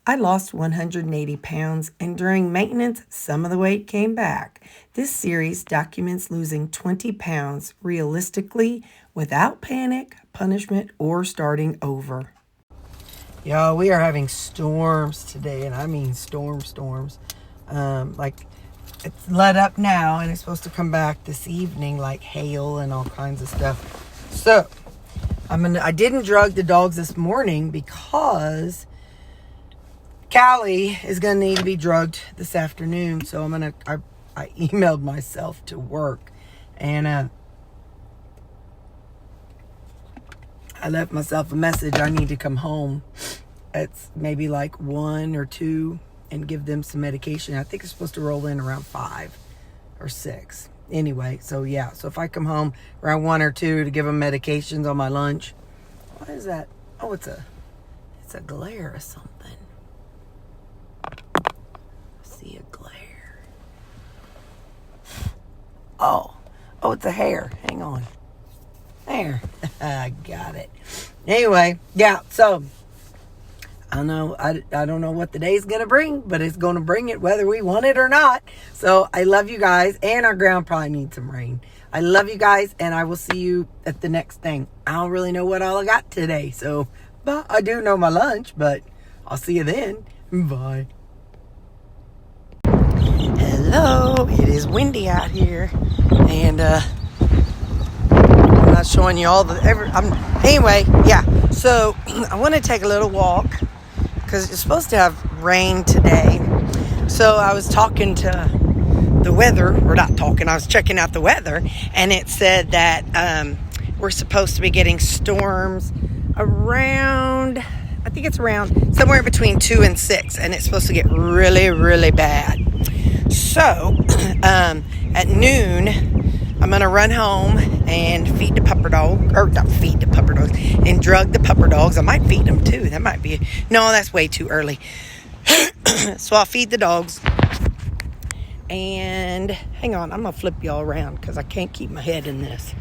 I lost 180 pounds, and during maintenance, some of the weight came back. This series documents losing 20 pounds realistically without panic, punishment, or starting over. Y'all, we are having storms today, and I mean storms. Like, it's let up now, and it's supposed to come back this evening, like hail and all kinds of stuff. So, I didn't drug the dogs this morning because Callie is going to need to be drugged this afternoon. So I emailed myself to work, and I left myself a message. I need to come home. It's maybe like 1 or 2 and give them some medication. I think it's supposed to roll in around 5 or 6. Anyway, so yeah. So if I come home around 1 or 2 to give them medications on my lunch. What is that? Oh, it's a glare or something. I see a glare. Oh, it's a hair. Hang on. There. I got it. Anyway, yeah, so I don't know. I don't know what the day's going to bring, but it's going to bring it whether we want it or not. So I love you guys, and our ground probably needs some rain. I love you guys, and I will see you at the next thing. I don't really know what all I got today, so but I do know my lunch, but I'll see you then. Bye. Hello. It is windy out here, and I'm not showing you all anyway, yeah. So I want to take a little walk because it's supposed to have rain today. So I was talking to the weather, or not talking, I was checking out the weather, and it said that we're supposed to be getting storms around, I think it's around somewhere between 2 and 6, and it's supposed to get really, really bad. So at noon, I'm going to run home and feed the pupper dog, or not feed the pupper dogs, and drug the pupper dogs. I might feed them too. That might be, no, that's way too early. So I'll feed the dogs. And hang on, I'm going to flip y'all around because I can't keep my head in this.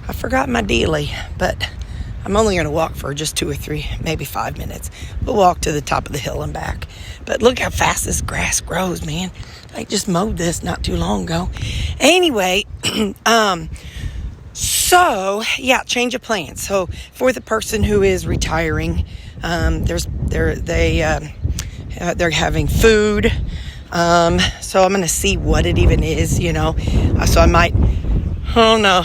I forgot my dealie, but I'm only going to walk for just 2 or 3, maybe 5 minutes. We'll walk to the top of the hill and back. But look how fast this grass grows, man. I just mowed this not too long ago. Anyway, so yeah, change of plans. So for the person who is retiring, they're having food. So I'm going to see what it even is, you know. So I might, oh no,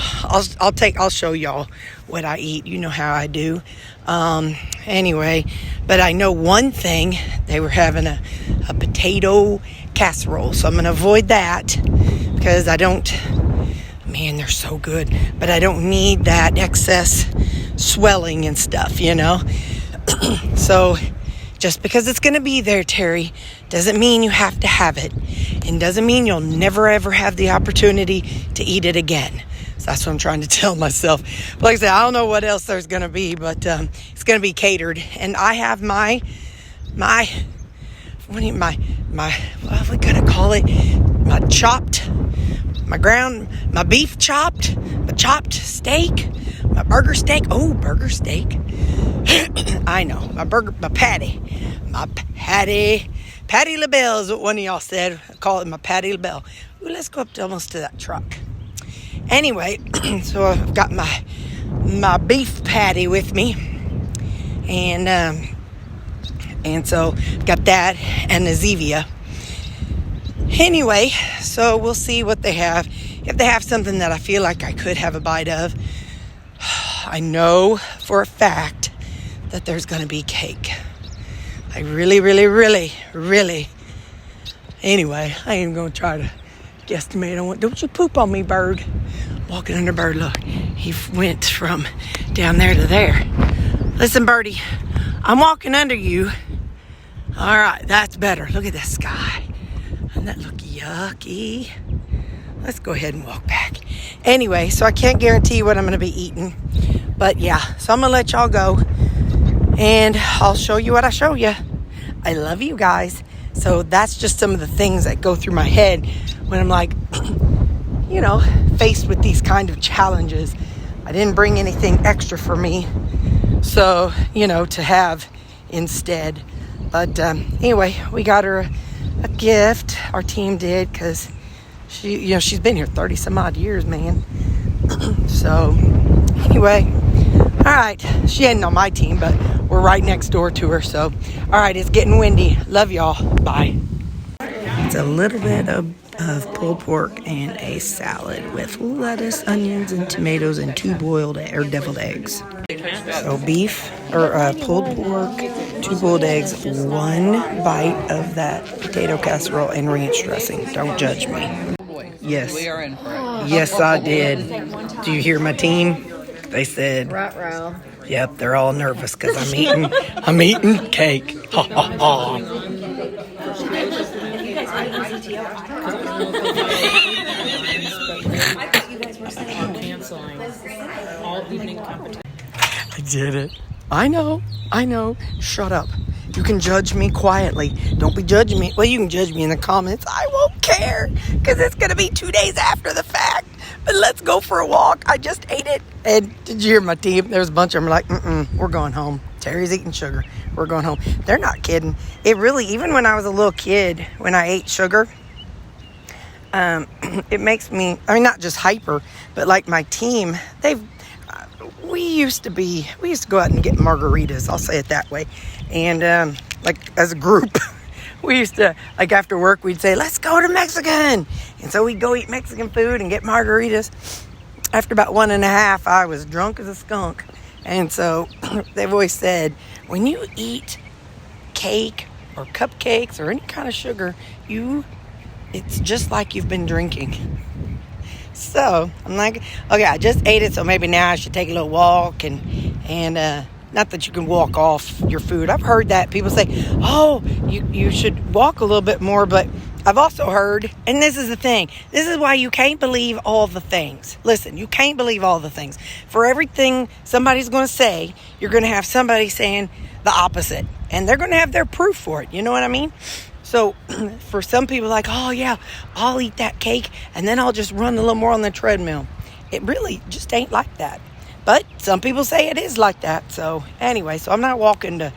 I'll show y'all what I eat. You know how I do. Anyway, but I know one thing, they were having a potato casserole. So I'm going to avoid that because man, they're so good, but I don't need that excess swelling and stuff, you know. So just because it's going to be there, Terry, doesn't mean you have to have it, and doesn't mean you'll never ever have the opportunity to eat it again. So that's what I'm trying to tell myself. But like I said, I don't know what else there's going to be, but it's going to be catered, and I have my what are we going to call it? My beef chopped, my chopped steak, my burger steak. Oh, burger steak. I know, my patty. Patty LaBelle is what one of y'all said. I call it my Patty LaBelle. Ooh, let's go up almost to that truck. Anyway, so I've got my beef patty with me, and so got that and the Zevia. Anyway, so we'll see what they have. If they have something that I feel like I could have a bite of, I know for a fact that there's going to be cake. I really. Anyway, I ain't going to try to guesstimate on what. Don't you poop on me, bird. Walking under bird. Look, he went from down there to there. Listen, birdie, I'm walking under you. All right, that's better. Look at the sky. Doesn't that look yucky? Let's go ahead and walk back. Anyway, so I can't guarantee what I'm going to be eating. But yeah, so I'm going to let y'all go. And I'll show you what I show you. I love you guys. So that's just some of the things that go through my head when I'm like, you know, faced with these kind of challenges. I didn't bring anything extra for me. So, you know, to have instead. But anyway, we got her a gift. Our team did, because she's been here 30 some odd years, man. So anyway, all right, she ain't on my team, but we're right next door to her. So all right, it's getting windy. Love y'all. Bye. It's a little bit of pulled pork and a salad with lettuce, onions, and tomatoes, and 2 boiled or deviled eggs. So beef or pulled pork, 2 boiled eggs, 1 bite of that potato casserole, and ranch dressing. Don't judge me. Yes. We are in for it. Yes, I did. Do you hear my team? They said. Ruh-roh. Yep, they're all nervous because I'm eating cake. Ha ha ha. Canceling all evening competition. I did it. I know. Shut up. You can judge me quietly. Don't be judging me. Well, you can judge me in the comments. I won't care, because it's going to be 2 days after the fact. But let's go for a walk. I just ate it. And did you hear my team? There's a bunch of them like, we're going home. Terry's eating sugar. We're going home. They're not kidding. It really, even when I was a little kid, when I ate sugar, it makes me, not just hyper, but like my team, we used to go out and get margaritas. I'll say it that way. And like as a group, we used to, like after work, we'd say, let's go to Mexican. And so we'd go eat Mexican food and get margaritas. After about 1.5, I was drunk as a skunk. And so they've always said, when you eat cake or cupcakes or any kind of sugar, it's just like you've been drinking. So I'm like, okay, I just ate it, so maybe now I should take a little walk and not that you can walk off your food. I've heard that people say, oh, you should walk a little bit more, but I've also heard, and this is the thing, this is why you can't believe all the things. Listen, you can't believe all the things. For everything somebody's going to say, you're going to have somebody saying the opposite, and they're going to have their proof for it. You know what I mean? So for some people, like, oh yeah, I'll eat that cake and then I'll just run a little more on the treadmill. It really just ain't like that. But some people say it is like that. So anyway, so I'm not walking to,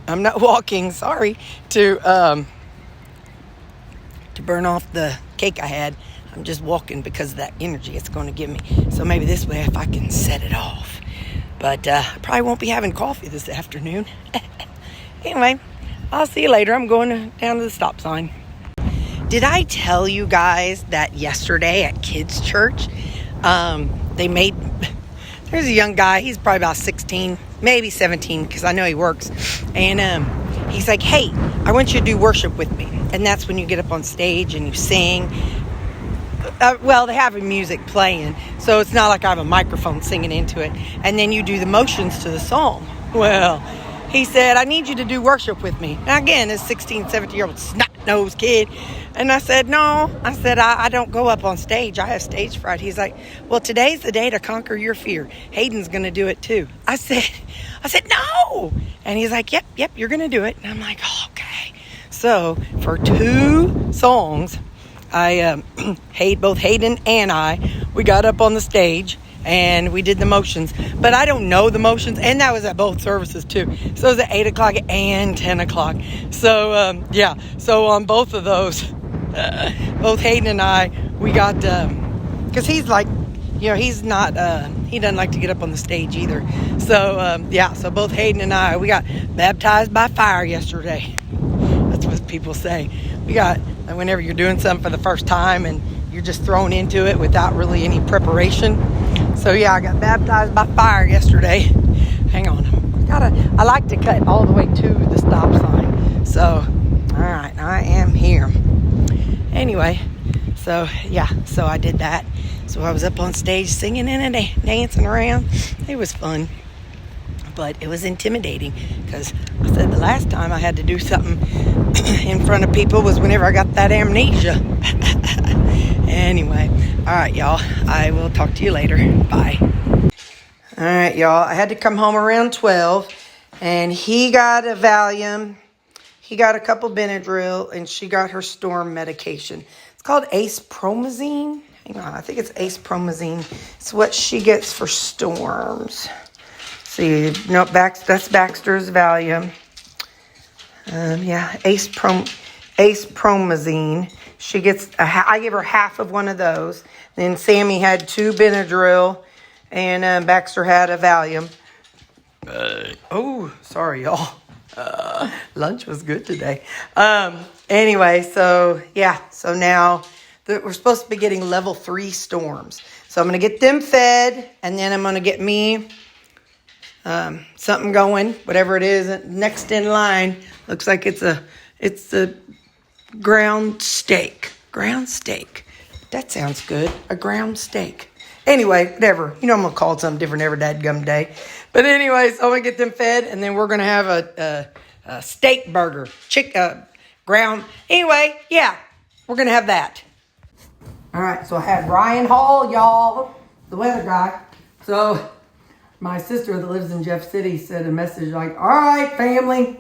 I'm not walking, sorry, to burn off the cake I had. I'm just walking because of that energy it's going to give me. So maybe this way, if I can set it off. But I probably won't be having coffee this afternoon. Anyway, I'll see you later. I'm going down to the stop sign. Did I tell you guys that yesterday at kids' church, there's a young guy, he's probably about 16, maybe 17, because I know he works. And he's like, hey, I want you to do worship with me. And that's when you get up on stage and you sing. Well, they have music playing, so it's not like I have a microphone singing into it. And then you do the motions to the song. Well, he said, I need you to do worship with me. Now, again, this 16, 17-year-old snot-nosed kid. And I said, no. I said, I don't go up on stage. I have stage fright. He's like, well, today's the day to conquer your fear. Hayden's going to do it too. I said, no. And he's like, yep, you're going to do it. And I'm like, oh, okay. So for 2 songs, both Hayden and we got up on the stage. And we did the motions, but I don't know the motions, and that was at both services too. So it was at 8 o'clock and 10 o'clock. So so on both of those, both Hayden and we got, because he's like, he's not, he doesn't like to get up on the stage either. So so both Hayden and we got baptized by fire yesterday. That's what people say. We got, whenever you're doing something for the first time and you're just thrown into it without really any preparation. So I got baptized by fire yesterday. Hang on. I like to cut all the way to the stop sign. So, all right, I am here. Anyway, so I did that. So I was up on stage singing and dancing around. It was fun. But it was intimidating because I said the last time I had to do something in front of people was whenever I got that amnesia. Anyway, all right, y'all. I will talk to you later. Bye. All right, y'all. I had to come home around 12, and he got a Valium. He got a couple Benadryl, and she got her storm medication. It's called Ace-Promazine. Hang on. I think it's Ace-Promazine. It's what she gets for storms. see, no, that's Baxter's Valium. Yeah, Ace Promazine. She gets, I give her half of one of those. Then Sammy had 2 Benadryl, and Baxter had a Valium. Oh, sorry, y'all. Lunch was good today. Anyway, so yeah, so now we're supposed to be getting level 3 storms. So I'm going to get them fed, and then I'm going to get me something going, whatever it is next in line. Looks like it's a ground steak. Ground steak. That sounds good. A ground steak. Anyway, whatever. You know I'm going to call it something different every dadgum day. But anyway, so I'm going to get them fed, and then we're going to have a steak burger. Ground. Anyway, yeah, we're going to have that. All right, so I had Ryan Hall, y'all, the weather guy. So my sister that lives in Jeff City sent a message like, all right, family,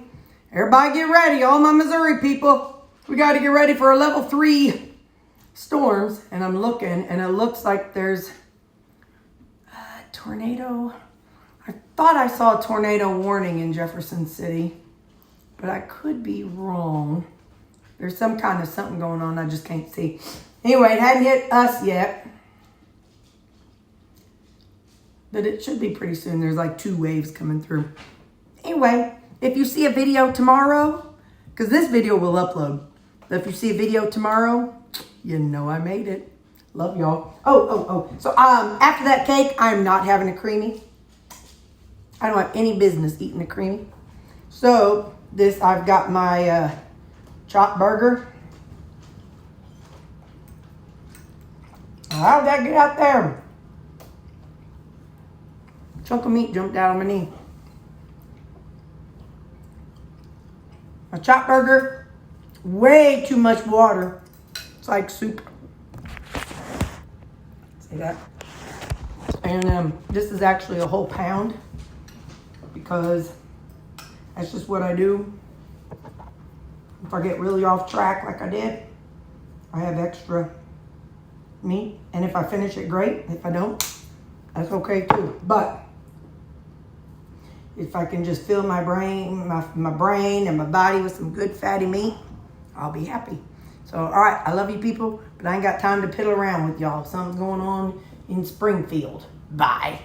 everybody get ready. All my Missouri people, we got to get ready for a level 3 storms. And I'm looking, and it looks like there's a tornado. I thought I saw a tornado warning in Jefferson City, but I could be wrong. There's some kind of something going on I just can't see. Anyway, it hadn't hit us yet, but it should be pretty soon. There's like 2 waves coming through. Anyway, if you see a video tomorrow, because this video will upload, but if you see a video tomorrow, you know I made it. Love y'all. Oh. So after that cake, I'm not having a creamy. I don't have any business eating a creamy. So I've got my chopped burger. How did that get out there? Chunk of meat jumped out on my knee. A chopped burger, way too much water. It's like soup. See that? And this is actually a whole pound because that's just what I do. If I get really off track like I did, I have extra meat. And if I finish it, great. If I don't, that's okay too. But if I can just fill my brain, my brain and my body with some good fatty meat, I'll be happy. So, all right, I love you people, but I ain't got time to piddle around with y'all. Something's going on in Springfield. Bye.